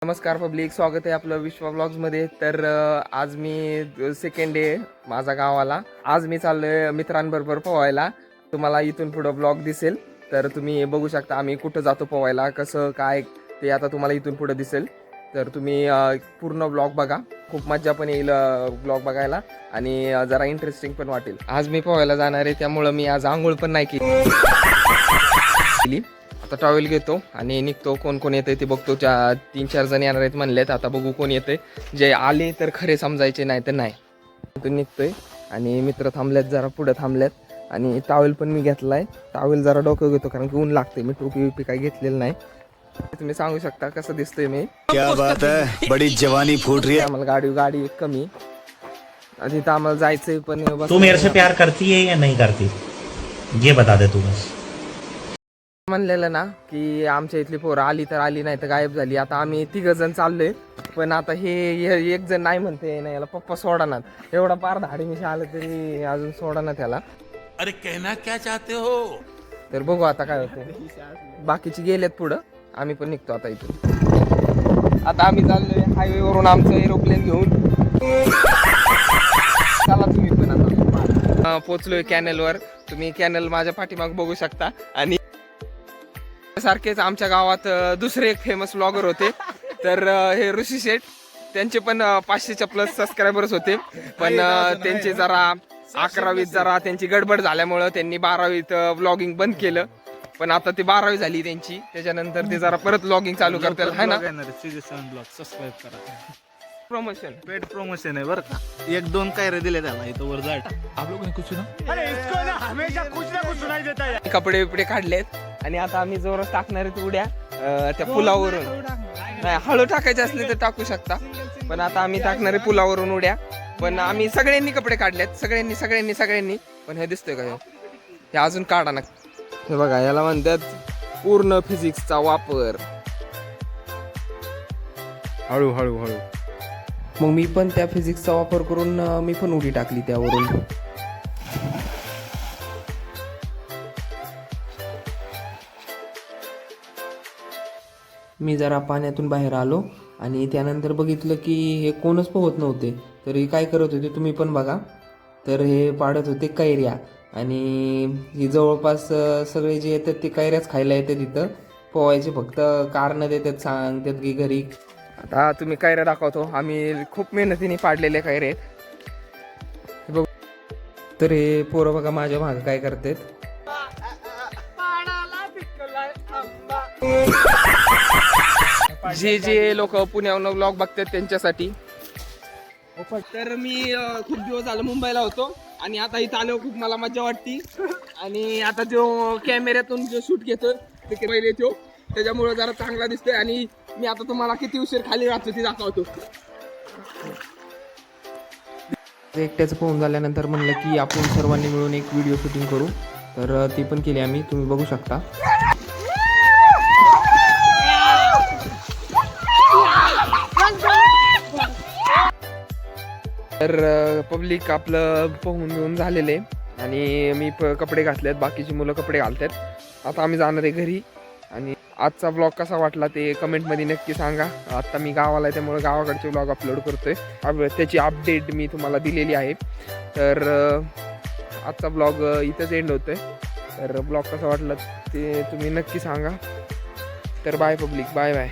नमस्कार पब्लिक, स्वागत आहे आपलं विश्वा ब्लॉग्समध्ये. तर आज मी सेकंड डे माझा गावाला. आज मी चाललोय मित्रांबरोबर पोहायला. तुम्हाला इथून पुढं ब्लॉग दिसेल, तर तुम्ही बघू शकता आम्ही कुठं जातो पोहायला, कसं काय ते आता तुम्हाला इथून पुढं दिसेल. तर तुम्ही पूर्ण ब्लॉग बघा, खूप मज्जा पण येईल ब्लॉग बघायला आणि जरा इंटरेस्टिंग पण वाटेल. आज मी पोहायला जाणार आहे, त्यामुळं मी आज आंघोळ पण नाही केली. आता टॉवेल घेतो आणि निघतो. कोण कोण येते ते बघतो. 3-4 जण येणार आहेत म्हणलेत. आता बघू कोण येते. जे आले तर खरे समजायचे, नाही तर नाही. तो निघतोय आणि मित्र थांबलेत, जरा पुढे थांबलेत. आणि टॉवेल पण मी घेतलाय. टॉवेल जरा डोकं घेतो कारण की ऊन लागते. मी टोपी बिपी काही घेतलेलं नाही. तुम्ही सांगू शकता कसं दिसतोय मी. क्या बात है, बड़ी जवानी फूट रही है. आम्हाला गाडी एक कमी आणि तिथं आम्हाला जायचंय. पण तू मेरे से प्यार करती है या नहीं करती, ये बता दे तू बस. म्हणलेलं ना की आमच्या इथली पोरं आली तर आली, नाही तर गायब झाली. आता आम्ही 3 जण चाललोय, पण आता हे एक जण नाही म्हणते ना, याला पप्पा सोडानात. एवढा पार धाडीनिशी आलं तरी अजून सोडाना त्याला. अरे कहना क्या चाहते हो. तर बघू आता काय होतं. बाकीचे गेलेत पुढं, आम्ही पण निघतो आता इथून. आता आम्ही चाललोय हायवे वरून आमचं एरोप्लेन घेऊन. चला तुम्ही पण आता पोचलोय कॅनलवर. तुम्ही कॅनल माझ्या पाठीमाग बघू शकता. आणि सारखेच आमच्या गावात दुसरे एक फेमस ब्लॉगर होते, तर हे ऋषी शेठ. त्यांचे पण 500च्या प्लस सबस्क्रायबर्स होते, पण त्यांचे जरा 11वीत जरा त्यांची गडबड झाल्यामुळं त्यांनी 12वीत व्लॉगिंग बंद केलं. पण आता ती 12वी झाली त्यांची, त्याच्यानंतर ते जरा परत व्लॉगिंग चालू करतील, है ना. सबस्क्राईब करा. प्रमोशन, पेड प्रमोशन आहे बरं का. 1-2 कायरे दिले त्याला इथं वर जाट. आप लोगों ने कुछ सुना. कपडे बिपडे काढलेत आणि आता आम्ही जोरात टाकणार आहेत उड्या त्या पुलावरून. नाही, हळू टाकायचे असले तर टाकू शकता, पण आता आम्ही टाकणार आहे पुलावरून उड्या. पण आम्ही सगळ्यांनी कपडे काढलेत, सगळ्यांनी. पण हे दिसतोय का, हे अजून काढा ना. हे बघा, याला म्हणतात पूर्ण फिजिक्सचा वापर. हळू. मग मी पण त्या फिजिक्सचा वापर करून मी पण उडी टाकली त्यावरून. मी जरा पाण्यातून बाहेर आलो आणि त्यानंतर बघितलं की हे कोणच पोहत नव्हते. तर हे काय करत होते तुम्ही पण बघा. तर हे पाडत होते कैऱ्या, आणि ही जवळपास सगळे जे येतात ते कैऱ्याच खायला येतात इथं. पोहायचे फक्त कारणं देतात, सांगतात की घरी. आता तुम्ही कैऱ्या दाखवतो. आम्ही खूप मेहनतीने पाडलेल्या कैऱ्या आहेत. बघ, तर हे पोरं बघा माझ्या मागं काय करतात. जे लोक पुण्यावरून ब्लॉग बघतात त्यांच्यासाठी. तर मी खूप दिवस झालं मुंबईला होतो आणि आता इथं आलो. खूप मला मजा वाटती. आणि आता जो कॅमेऱ्यातून जो शूट घेतो ते पहिले तो, त्याच्यामुळे जरा चांगला दिसतोय. आणि मी आता तुम्हाला किती उशीर खाली राहतो ते दाखवतो. एकट्याचं पोहून झाल्यानंतर म्हणलं की आपण सर्वांनी मिळून एक व्हिडिओ शूटिंग करू. तर ती पण केली आम्ही, तुम्ही बघू शकता. तर पब्लिक आपलं पोहून घेऊन झालेलं आहे आणि मी कपडे घातलेत, बाकीची मुलं कपडे घालतात. आता आम्ही जाणार आहे घरी. आणि आजचा ब्लॉग कसा वाटला ते कमेंटमध्ये नक्की सांगा. आता मी गावाला आहे, त्यामुळे गावाकडचे ब्लॉग अपलोड करतोय. त्याची अपडेट मी तुम्हाला दिलेली आहे. तर आजचा ब्लॉग इथंच एंड होतोय. तर ब्लॉग कसा वाटला ते तुम्ही नक्की सांगा. तर बाय पब्लिक, बाय.